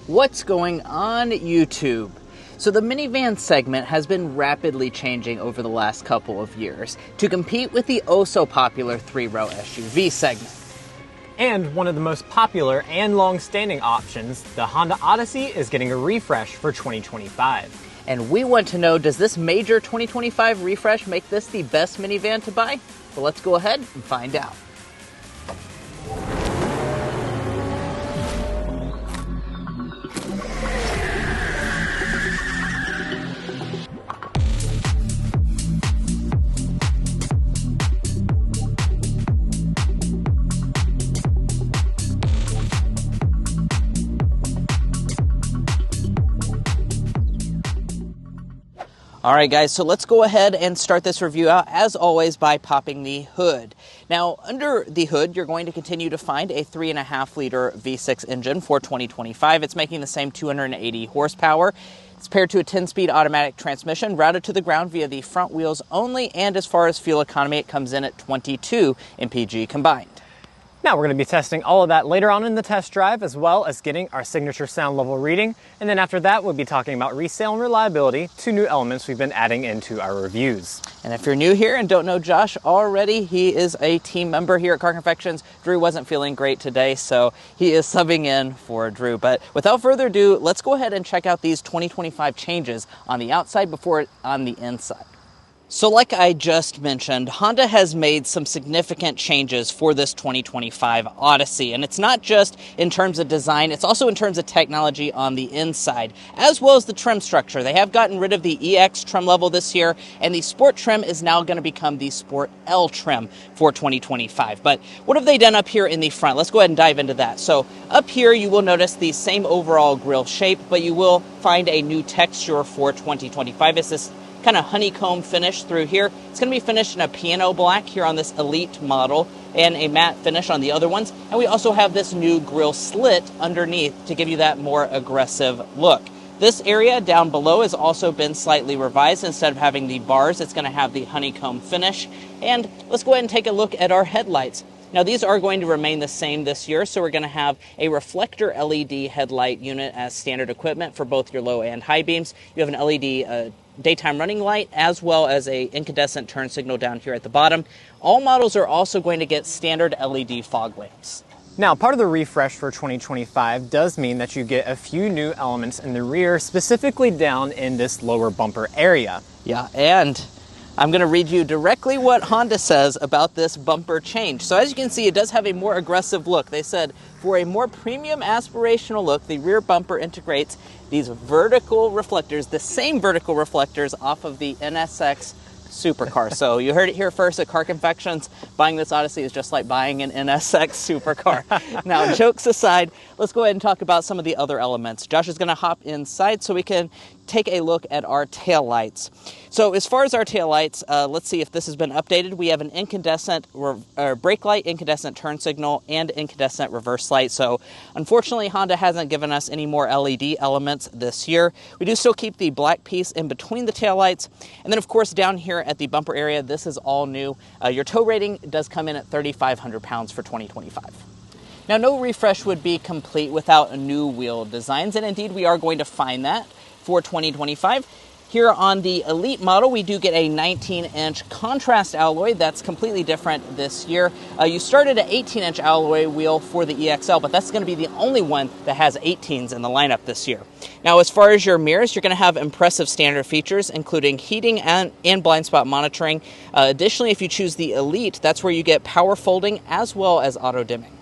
What's going on, YouTube? So the minivan segment has been rapidly changing over the last couple of years to compete with the oh-so-popular three-row SUV segment. And one of the most popular and long-standing options, the Honda Odyssey, is getting a refresh for 2025. And we want to know, does this major 2025 refresh make this the best minivan to buy? Well, let's go ahead and find out. Alright guys, so let's go ahead and start this review out, as always, by popping the hood. Now, under the hood, you're going to continue to find a 3.5-liter V6 engine for 2025. It's making the same 280 horsepower. It's paired to a 10-speed automatic transmission, routed to the ground via the front wheels only, and as far as fuel economy, it comes in at 22 mpg combined. Now we're going to be testing all of that later on in the test drive, as well as getting our signature sound level reading. And then after that, we'll be talking about resale and reliability, two new elements we've been adding into our reviews. And if you're new here and don't know Josh already, he is a team member here at Confections. Drew wasn't feeling great today, so he is subbing in for Drew. But without further ado, let's go ahead and check out these 2025 changes on the outside before on the inside. So like I just mentioned, Honda has made some significant changes for this 2025 Odyssey, and it's not just in terms of design, it's also in terms of technology on the inside, as well as the trim structure. They have gotten rid of the EX trim level this year, and the Sport trim is now going to become the Sport L trim for 2025. But what have they done up here in the front? Let's go ahead and dive into that. So up here you will notice the same overall grille shape, but you will find a new texture for 2025. It's this kind of honeycomb finish through here. It's going to be finished in a piano black here on this Elite model and a matte finish on the other ones. And we also have this new grille slit underneath to give you that more aggressive look. This area down below has also been slightly revised. Instead of having the bars, it's going to have the honeycomb finish. And let's go ahead and take a look at our headlights. Now these are going to remain the same this year, so we're going to have a reflector LED headlight unit as standard equipment for both your low and high beams. You have an LED daytime running light, as well as a incandescent turn signal down here at the bottom. All models are also going to get standard LED fog lamps. Now, part of the refresh for 2025 does mean that you get a few new elements in the rear, specifically down in this lower bumper area. Yeah, and I'm going to read you directly what Honda says about this bumper change. So as you can see, it does have a more aggressive look. They said, for a more premium aspirational look, the rear bumper integrates these vertical reflectors, the same vertical reflectors off of the NSX supercar. So you heard it here first at Car Confections. Buying this Odyssey is just like buying an NSX supercar. Now, jokes aside, let's go ahead and talk about some of the other elements. Josh is going to hop inside so we can take a look at our taillights. So as far as our taillights, let's see if this has been updated. We have an incandescent brake light, incandescent turn signal, and incandescent reverse light. So unfortunately, Honda hasn't given us any more LED elements this year. We do still keep the black piece in between the taillights. And then of course down here at the bumper area, this is all new. Your tow rating does come in at 3,500 pounds for 2025. Now, no refresh would be complete without new wheel designs, and indeed we are going to find that for 2025. Here on the Elite model, we do get a 19-inch contrast alloy that's completely different this year. You started an 18-inch alloy wheel for the EXL, but that's going to be the only one that has 18s in the lineup this year. Now, as far as your mirrors, you're going to have impressive standard features, including heating and blind spot monitoring. Additionally, if you choose the Elite, that's where you get power folding as well as auto dimming.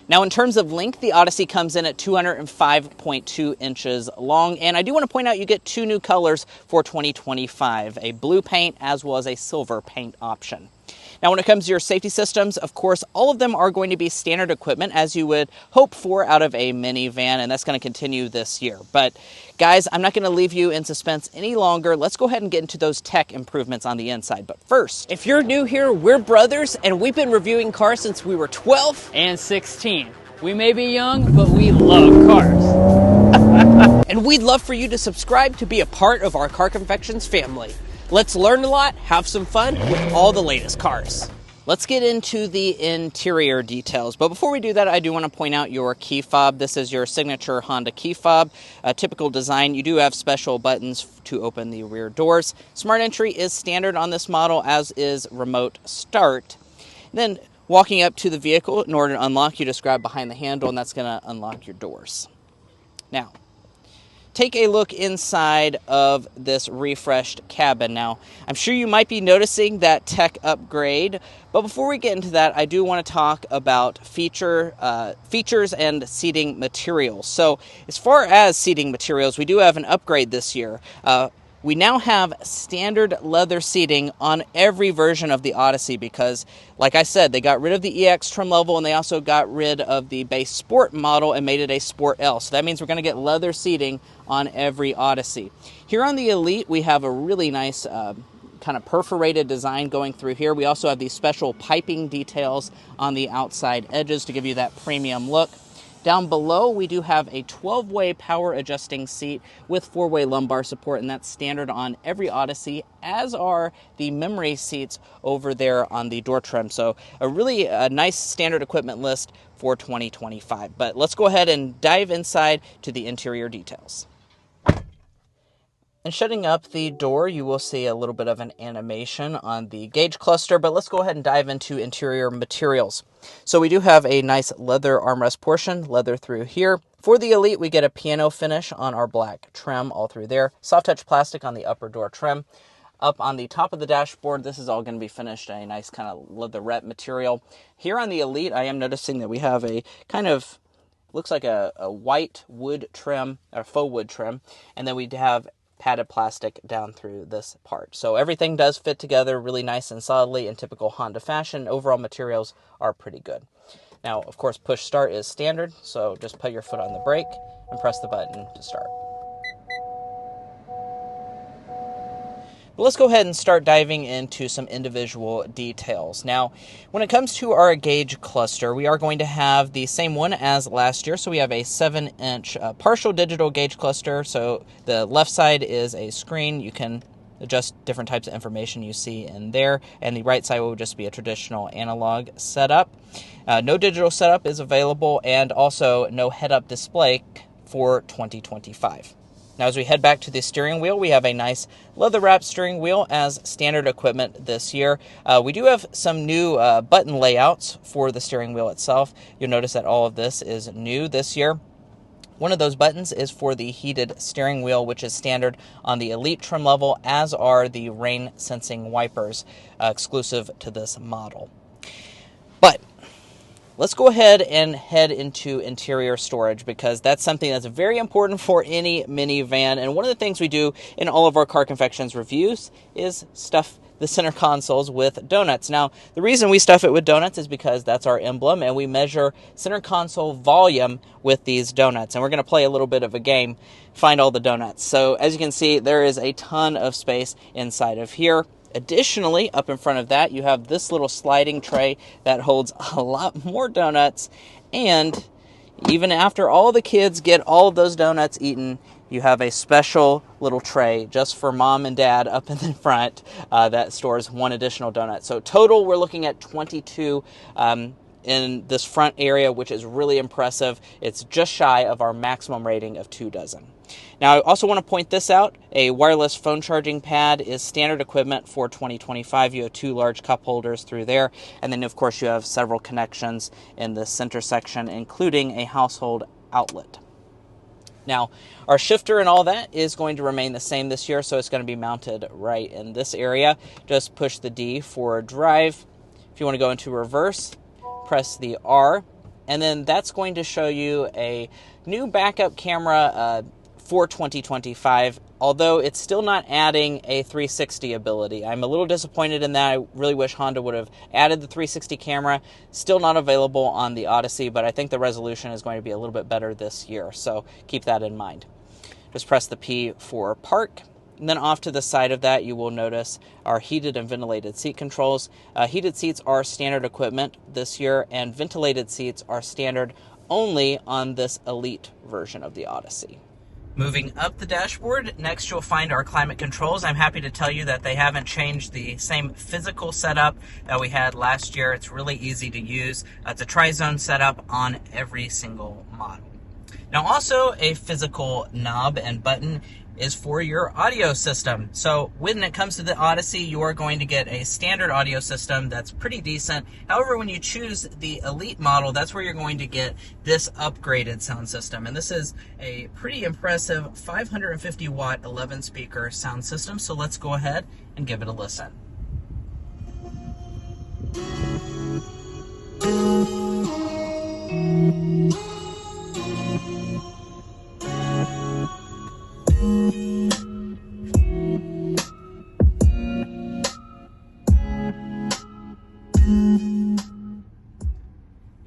Now, in terms of length, the Odyssey comes in at 205.2 inches long, and I do want to point out you get two new colors for 2025, a blue paint as well as a silver paint option. Now, when it comes to your safety systems, of course, all of them are going to be standard equipment as you would hope for out of a minivan, and that's going to continue this year. But guys, I'm not going to leave you in suspense any longer. Let's go ahead and get into those tech improvements on the inside. But first, if you're new here, we're brothers, and we've been reviewing cars since we were 12 and 16. We may be young, but we love cars. And we'd love for you to subscribe to be a part of our Car Confections family. Let's learn a lot, have some fun with all the latest cars. Let's get into the interior details. But before we do that, I do want to point out your key fob. This is your signature Honda key fob. Typical design, you do have special buttons to open the rear doors. Smart entry is standard on this model, as is remote start. Then walking up to the vehicle, in order to unlock, you just grab behind the handle, and that's going to unlock your doors. Now, take a look inside of this refreshed cabin. Now, I'm sure you might be noticing that tech upgrade, but before we get into that, I do want to talk about features and seating materials. So, as far as seating materials, we do have an upgrade this year. We now have standard leather seating on every version of the Odyssey because, like I said, they got rid of the EX trim level and they also got rid of the base Sport model and made it a Sport L. So that means we're going to get leather seating on every Odyssey. Here on the Elite, we have a really nice kind of perforated design going through here. We also have these special piping details on the outside edges to give you that premium look. Down below, we do have a 12-way power adjusting seat with 4-way lumbar support, and that's standard on every Odyssey, as are the memory seats over there on the door trim. So a really nice standard equipment list for 2025. But let's go ahead and dive inside to the interior details. And shutting up the door, you will see a little bit of an animation on the gauge cluster, but let's go ahead and dive into interior materials. So we do have a nice leather armrest portion, leather through here. For the Elite, we get a piano finish on our black trim all through there. Soft touch plastic on the upper door trim. Up on the top of the dashboard, this is all going to be finished in a nice kind of leatherette material. Here on the Elite, I am noticing that we have a kind of, looks like a white wood trim, or faux wood trim, and then we have padded plastic down through this part. So everything does fit together really nice and solidly in typical Honda fashion. Overall materials are pretty good. Now, of course, push start is standard, so just put your foot on the brake and press the button to start. But let's go ahead and start diving into some individual details. Now, when it comes to our gauge cluster, we are going to have the same one as last year. So we have a 7-inch partial digital gauge cluster. So the left side is a screen. You can adjust different types of information you see in there. And the right side will just be a traditional analog setup. No digital setup is available, and also no head-up display for 2025. Now, as we head back to the steering wheel, we have a nice leather-wrapped steering wheel as standard equipment this year. We do have some new button layouts for the steering wheel itself. You'll notice that all of this is new this year. One of those buttons is for the heated steering wheel, which is standard on the Elite trim level, as are the rain-sensing wipers exclusive to this model. But let's go ahead and head into interior storage, because that's something that's very important for any minivan. And one of the things we do in all of our Car Confections reviews is stuff the center consoles with donuts. Now, the reason we stuff it with donuts is because that's our emblem, and we measure center console volume with these donuts. And we're going to play a little bit of a game, find all the donuts. So as you can see, there is a ton of space inside of here. Additionally, up in front of that, you have this little sliding tray that holds a lot more donuts. And even after all the kids get all of those donuts eaten, you have a special little tray just for mom and dad up in the front that stores one additional donut. So total, we're looking at 22 in this front area, which is really impressive. It's just shy of our maximum rating of 2 dozen. Now, I also want to point this out. A wireless phone charging pad is standard equipment for 2025. You have 2 large cup holders through there. And then, of course, you have several connections in the center section, including a household outlet. Now, our shifter and all that is going to remain the same this year, so it's going to be mounted right in this area. Just push the D for drive. If you want to go into reverse, press the R, and then that's going to show you a new backup camera for 2025, although it's still not adding a 360 ability. I'm a little disappointed in that. I really wish Honda would have added the 360 camera. Still not available on the Odyssey, but I think the resolution is going to be a little bit better this year, so keep that in mind. Just press the P for park. And then off to the side of that, you will notice our heated and ventilated seat controls. Heated seats are standard equipment this year, and ventilated seats are standard only on this Elite version of the Odyssey. Moving up the dashboard, next you'll find our climate controls. I'm happy to tell you that they haven't changed the same physical setup that we had last year. It's really easy to use. It's a tri-zone setup on every single model. Now also a physical knob and button is for your audio system. So when it comes to the Odyssey, you are going to get a standard audio system that's pretty decent. However, when you choose the Elite model, that's where you're going to get this upgraded sound system. And this is a pretty impressive 550 watt 11 speaker sound system. So let's go ahead and give it a listen.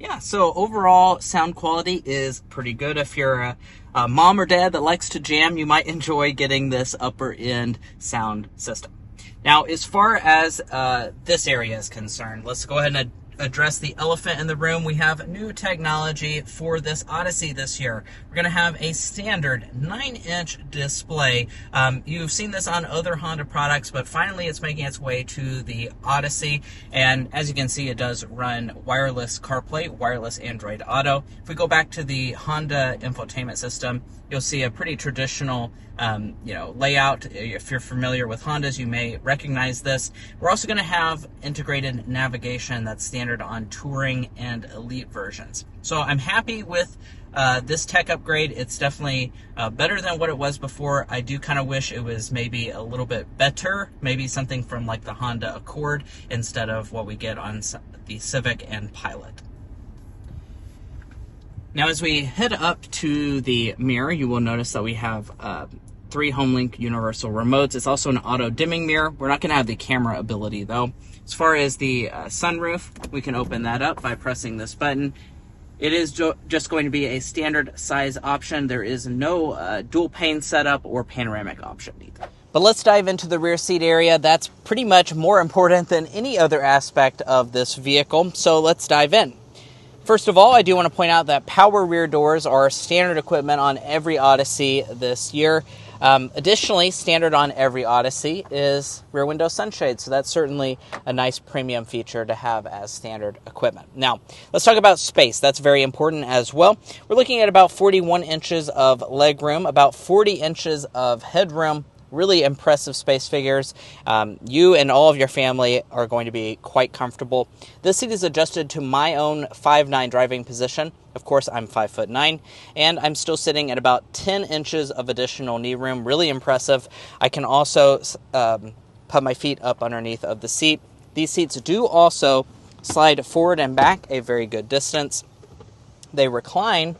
Yeah, so overall sound quality is pretty good. If you're a mom or dad that likes to jam, you might enjoy getting this upper end sound system. Now, as far as this area is concerned, let's go ahead and address the elephant in the room. We have new technology for this Odyssey this year. We're going to have a standard 9-inch display. You've seen this on other Honda products, but finally it's making its way to the Odyssey. And as you can see, it does run wireless CarPlay, wireless Android Auto. If we go back to the Honda infotainment system, you'll see a pretty traditional layout. If you're familiar with Hondas, you may recognize this. We're also going to have integrated navigation that's standard on Touring and Elite versions. So I'm happy with this tech upgrade. It's definitely better than what it was before. I do kind of wish it was maybe a little bit better, maybe something from like the Honda Accord instead of what we get on the Civic and Pilot. Now, as we head up to the mirror, you will notice that we have 3 HomeLink universal remotes. It's also an auto dimming mirror. We're not going to have the camera ability though. As far as the sunroof, we can open that up by pressing this button. It is just going to be a standard size option. There is no dual pane setup or panoramic option either. But let's dive into the rear seat area. That's pretty much more important than any other aspect of this vehicle. So let's dive in. First of all, I do want to point out that power rear doors are standard equipment on every Odyssey this year. Additionally, standard on every Odyssey is rear window sunshade, so that's certainly a nice premium feature to have as standard equipment. Now, let's talk about space. That's very important as well. We're looking at about 41 inches of legroom, about 40 inches of headroom. Really impressive space figures. You and all of your family are going to be quite comfortable. This seat is adjusted to my own 5'9" driving position. Of course, I'm 5'9", and I'm still sitting at about 10 inches of additional knee room. Really impressive. I can also put my feet up underneath of the seat. These seats do also slide forward and back a very good distance. They recline.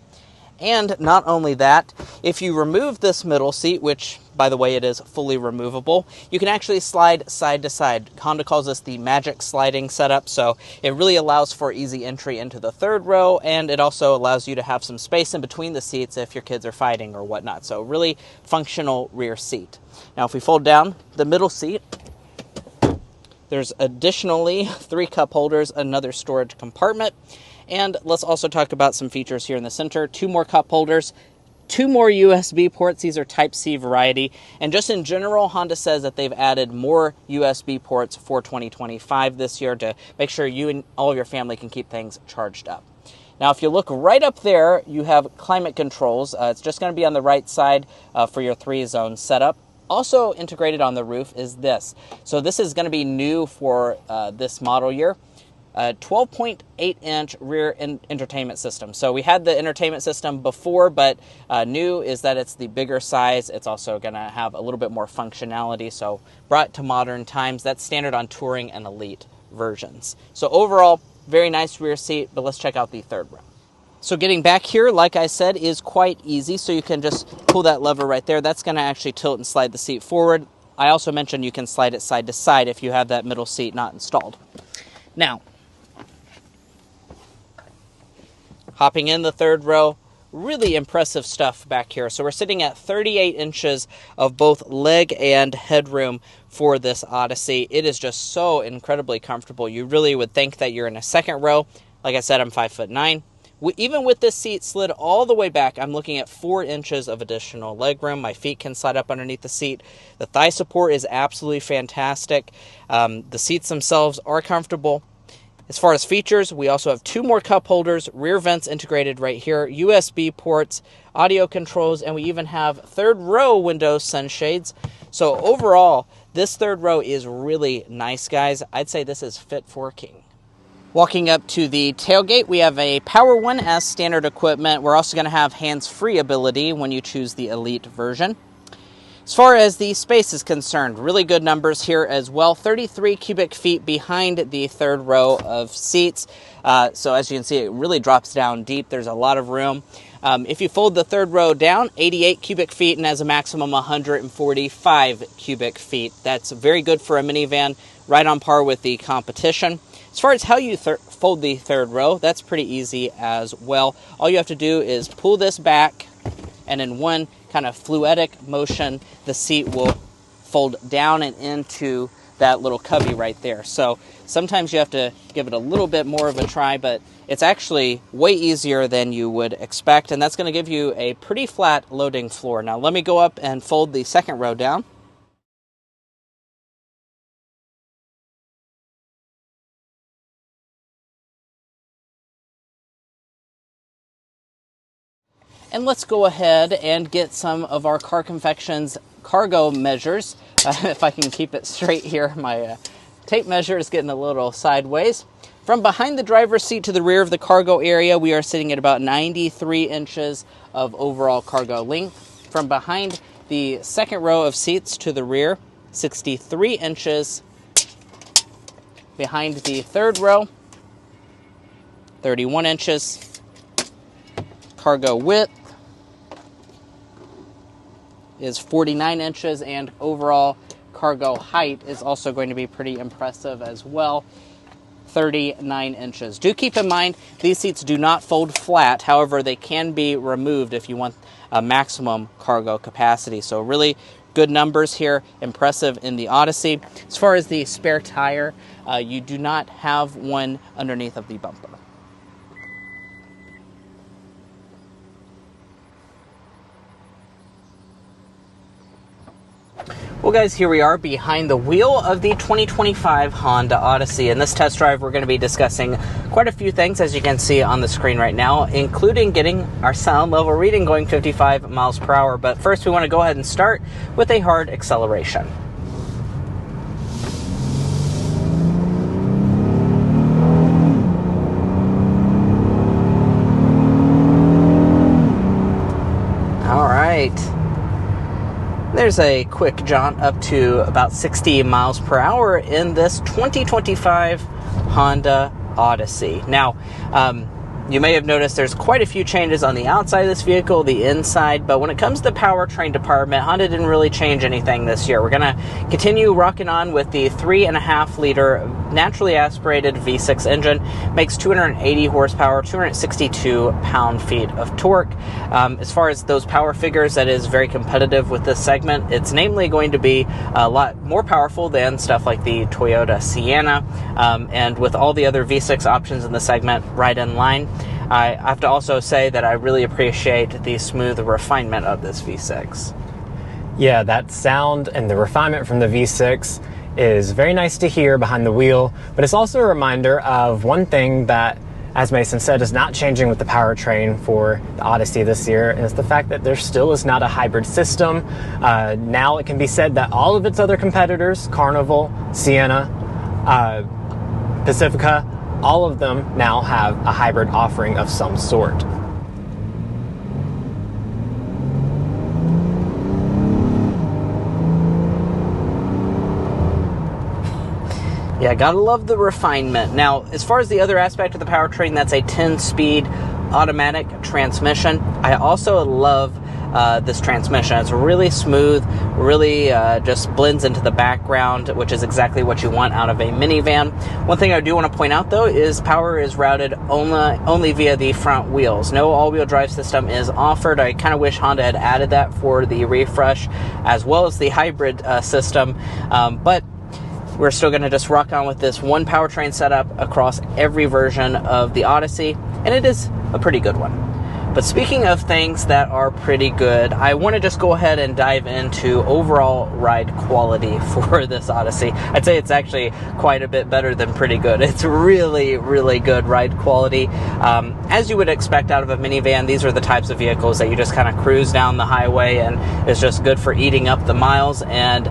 And not only that, if you remove this middle seat, which, by the way, it is fully removable, you can actually slide side to side. Honda calls this the magic sliding setup, so it really allows for easy entry into the third row, and it also allows you to have some space in between the seats if your kids are fighting or whatnot. So really functional rear seat. Now, if we fold down the middle seat, there's additionally 3 cup holders, another storage compartment. And let's also talk about some features here in the center. 2 more cup holders, 2 more USB ports. These are Type-C variety. And just in general, Honda says that they've added more USB ports for 2025 this year to make sure you and all of your family can keep things charged up. Now, if you look right up there, you have climate controls. It's just going to be on the right side for your 3-zone setup. Also integrated on the roof is this. So this is going to be new for this model year. 12.8-inch rear entertainment system. So we had the entertainment system before, but new is that it's the bigger size. It's also going to have a little bit more functionality, so brought to modern times. That's standard on Touring and Elite versions. So overall, very nice rear seat, but let's check out the third row. So getting back here, like I said, is quite easy. So you can just pull that lever right there. That's going to actually tilt and slide the seat forward. I also mentioned you can slide it side to side if you have that middle seat not installed. Now, hopping in the third row, really impressive stuff back here. So we're sitting at 38 inches of both leg and headroom for this Odyssey. It is just so incredibly comfortable. You really would think that you're in a second row. Like I said, I'm 5'9", Even with this seat slid all the way back, I'm looking at 4 inches of additional legroom. My feet can slide up underneath the seat. The thigh support is absolutely fantastic. The seats themselves are comfortable. As far as features, we also have 2 more cup holders, rear vents integrated right here, USB ports, audio controls, and we even have 3rd row window sunshades. So overall, this 3rd row is really nice, guys. I'd say this is fit for a king. Walking up to the tailgate, we have a Power One as standard equipment. We're also going to have hands-free ability when you choose the Elite version. As far as the space is concerned, really good numbers here as well. 33 cubic feet behind the 3rd row of seats. So as you can see, it really drops down deep. There's a lot of room. If you fold the 3rd row down, 88 cubic feet and has a maximum 145 cubic feet. That's very good for a minivan, right on par with the competition. As far as how you fold the 3rd row, that's pretty easy as well. All you have to do is pull this back, and in one kind of fluidic motion, the seat will fold down and into that little cubby right there. So sometimes you have to give it a little bit more of a try, but it's actually way easier than you would expect, and that's going to give you a pretty flat loading floor. Now let me go up and fold the 2nd row down. And let's go ahead and get some of our Car Confections cargo measures. If I can keep it straight here, my tape measure is getting a little sideways. From behind the driver's seat to the rear of the cargo area, we are sitting at about 93 inches of overall cargo length. From behind the 2nd row of seats to the rear, 63 inches. Behind the 3rd row, 31 inches. Cargo width is 49 inches, and overall cargo height is also going to be pretty impressive as well, 39 inches. Do keep in mind, these seats do not fold flat. However, they can be removed if you want a maximum cargo capacity. So really good numbers here, impressive in the Odyssey. As far as the spare tire, you do not have one underneath of the bumper. Well guys, here we are behind the wheel of the 2025 Honda Odyssey. In this test drive, we're going to be discussing quite a few things, as you can see on the screen right now, including getting our sound level reading going 55 miles per hour. But first, we want to go ahead and start with a hard acceleration. All right. There's a quick jaunt up to about 60 miles per hour in this 2025 Honda Odyssey. Now, you may have noticed there's quite a few changes on the outside of this vehicle, the inside, but when it comes to the powertrain department, Honda didn't really change anything this year. We're going to continue rocking on with the 3.5 liter naturally aspirated V6 engine. Makes 280 horsepower, 262 pound-feet of torque. As far as those power figures, that is very competitive with this segment. It's namely going to be a lot more powerful than stuff like the Toyota Sienna, and with all the other V6 options in the segment right in line. I have to also say that I really appreciate the smooth refinement of this V6. Yeah, that sound and the refinement from the V6 is very nice to hear behind the wheel, but it's also a reminder of one thing that, as Mason said, is not changing with the powertrain for the Odyssey this year, and it's the fact that there still is not a hybrid system. Now it can be said that all of its other competitors, Carnival, Sienna, Pacifica, all of them now have a hybrid offering of some sort. Yeah, gotta love the refinement. Now, as far as the other aspect of the powertrain, that's a 10-speed automatic transmission. I also love this transmission. It's really smooth, really just blends into the background, which is exactly what you want out of a minivan. One thing I do want to point out, though, is power is routed only via the front wheels. No all-wheel drive system is offered. I kind of wish Honda had added that for the refresh, as well as the hybrid system, but we're still going to just rock on with this one powertrain setup across every version of the Odyssey. and it is a pretty good one. But speaking of things that are pretty good, I want to just go ahead and dive into overall ride quality for this Odyssey. I'd say it's actually quite a bit better than pretty good. It's really, really good ride quality. As you would expect out of a minivan, these are the types of vehicles that you just kind of cruise down the highway and it's just good for eating up the miles, and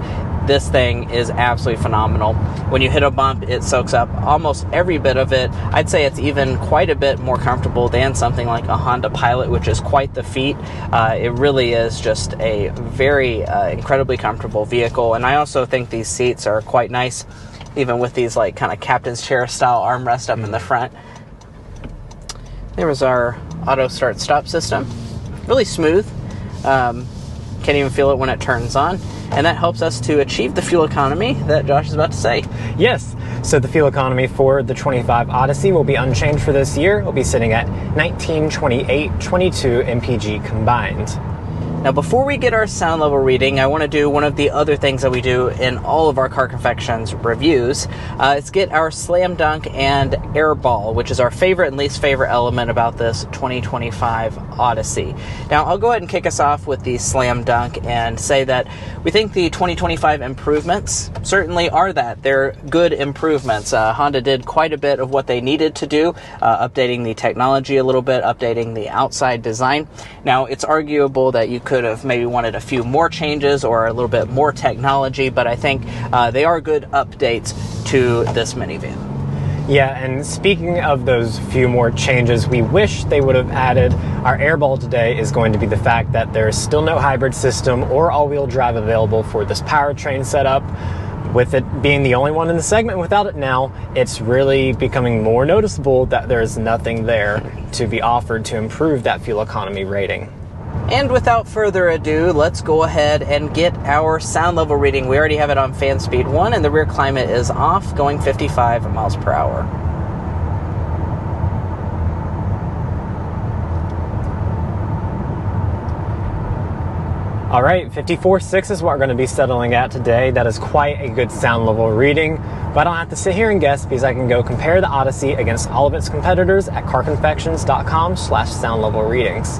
this thing is absolutely phenomenal. When you hit a bump, it soaks up almost every bit of it. I'd say it's even quite a bit more comfortable than something like a Honda Pilot, which is quite the feat. It really is just a very incredibly comfortable vehicle, and I also think these seats are quite nice, even with these like kind of captain's chair style armrest up in the front. There was our auto start stop system. Really smooth. Can't even feel it when it turns on. And that helps us to achieve the fuel economy that Josh is about to say. Yes, so the fuel economy for the 25 Odyssey will be unchanged for this year. It'll be sitting at 1928.22 mpg combined. Now, before we get our sound level reading, I want to do one of the other things that we do in all of our Car Confections reviews. It's get our slam dunk and airball, which is our favorite and least favorite element about this 2025 Odyssey. Now, I'll go ahead and kick us off with the slam dunk and say that we think the 2025 improvements certainly are that. They're good improvements. Honda did quite a bit of what they needed to do, updating the technology a little bit, updating the outside design. Now, it's arguable that you could have maybe wanted a few more changes or a little bit more technology, but I think they are good updates to this minivan. Yeah, and speaking of those few more changes, we wish they would have added. Our airball today is going to be the fact that there is still no hybrid system or all-wheel drive available for this powertrain setup. With it being the only one in the segment without it now, it's really becoming more noticeable that there's nothing there to be offered to improve that fuel economy rating. And without further ado, let's go ahead and get our sound level reading. We already have it on fan speed 1, and the rear climate is off, going 55 miles per hour. All right, 54.6 is what we're going to be settling at today. That is quite a good sound level reading, but I don't have to sit here and guess because I can go compare the Odyssey against all of its competitors at carconfections.com/sound level readings.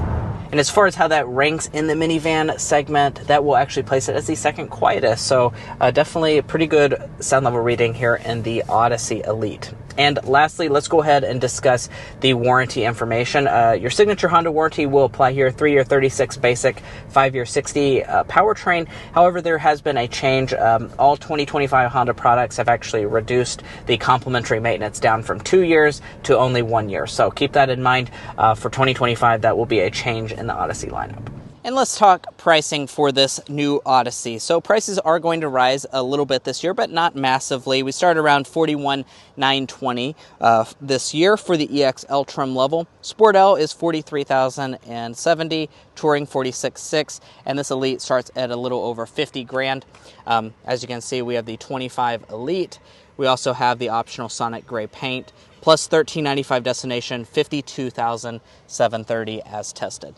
And as far as how that ranks in the minivan segment, that will actually place it as the second quietest. So definitely a pretty good sound level reading here in the Odyssey Elite. And lastly, let's go ahead and discuss the warranty information. Your signature Honda warranty will apply here: 3-year 36 basic, 5-year 60 powertrain. However, there has been a change. All 2025 Honda products have actually reduced the complimentary maintenance down from 2 years to only 1 year. So keep that in mind. For 2025, that will be a change in the Odyssey lineup. And let's talk pricing for this new Odyssey. So prices are going to rise a little bit this year, but not massively. We start around $41,920 this year for the EXL trim level. Sport L is $43,070, Touring $46,600, and this Elite starts at a little over $50,000. As you can see, we have the 25 Elite. We also have the optional Sonic Gray paint, plus $1,395 destination, $52,730 as tested.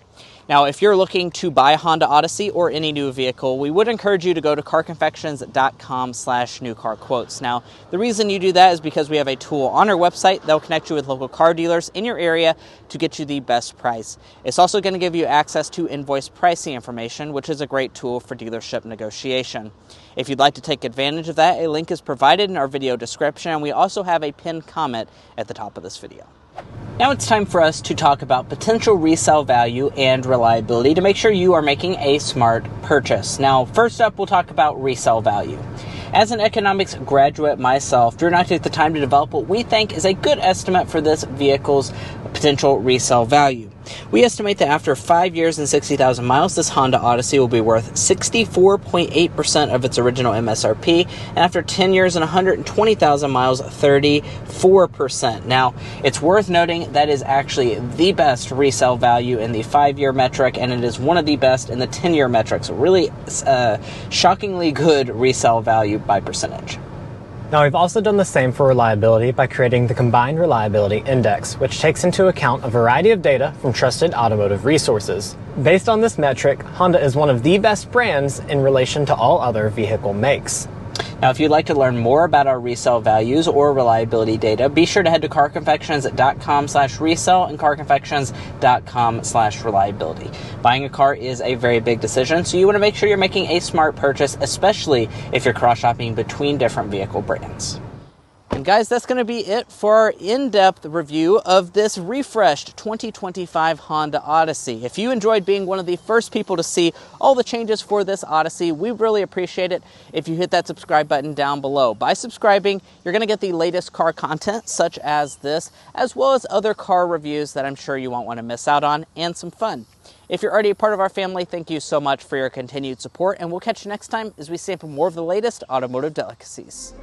Now, if you're looking to buy a Honda Odyssey or any new vehicle, we would encourage you to go to carconfections.com/newcarquotes. Now, the reason you do that is because we have a tool on our website that will connect you with local car dealers in your area to get you the best price. It's also going to give you access to invoice pricing information, which is a great tool for dealership negotiation. If you'd like to take advantage of that, a link is provided in our video description, and we also have a pinned comment at the top of this video. Now it's time for us to talk about potential resale value and reliability to make sure you are making a smart purchase. Now, first up, we'll talk about resale value. As an economics graduate myself, Drew and I took the time to develop what we think is a good estimate for this vehicle's potential resale value. We estimate that after 5 years and 60,000 miles, this Honda Odyssey will be worth 64.8% of its original MSRP, and after 10 years and 120,000 miles, 34%. Now, it's worth noting that is actually the best resale value in the 5-year metric, and it is one of the best in the 10-year metric. So really shockingly good resale value by percentage. Now, we've also done the same for reliability by creating the Combined Reliability Index, which takes into account a variety of data from trusted automotive resources. Based on this metric, Honda is one of the best brands in relation to all other vehicle makes. Now, if you'd like to learn more about our resale values or reliability data, be sure to head to carconfections.com/resale and carconfections.com/reliability. Buying a car is a very big decision, so you want to make sure you're making a smart purchase, especially if you're cross-shopping between different vehicle brands. And guys, that's going to be it for our in-depth review of this refreshed 2025 Honda Odyssey. If you enjoyed being one of the first people to see all the changes for this Odyssey, we really appreciate it if you hit that subscribe button down below. By subscribing, you're going to get the latest car content such as this, as well as other car reviews that I'm sure you won't want to miss out on, and some fun. If you're already a part of our family, thank you so much for your continued support, and we'll catch you next time as we sample more of the latest automotive delicacies.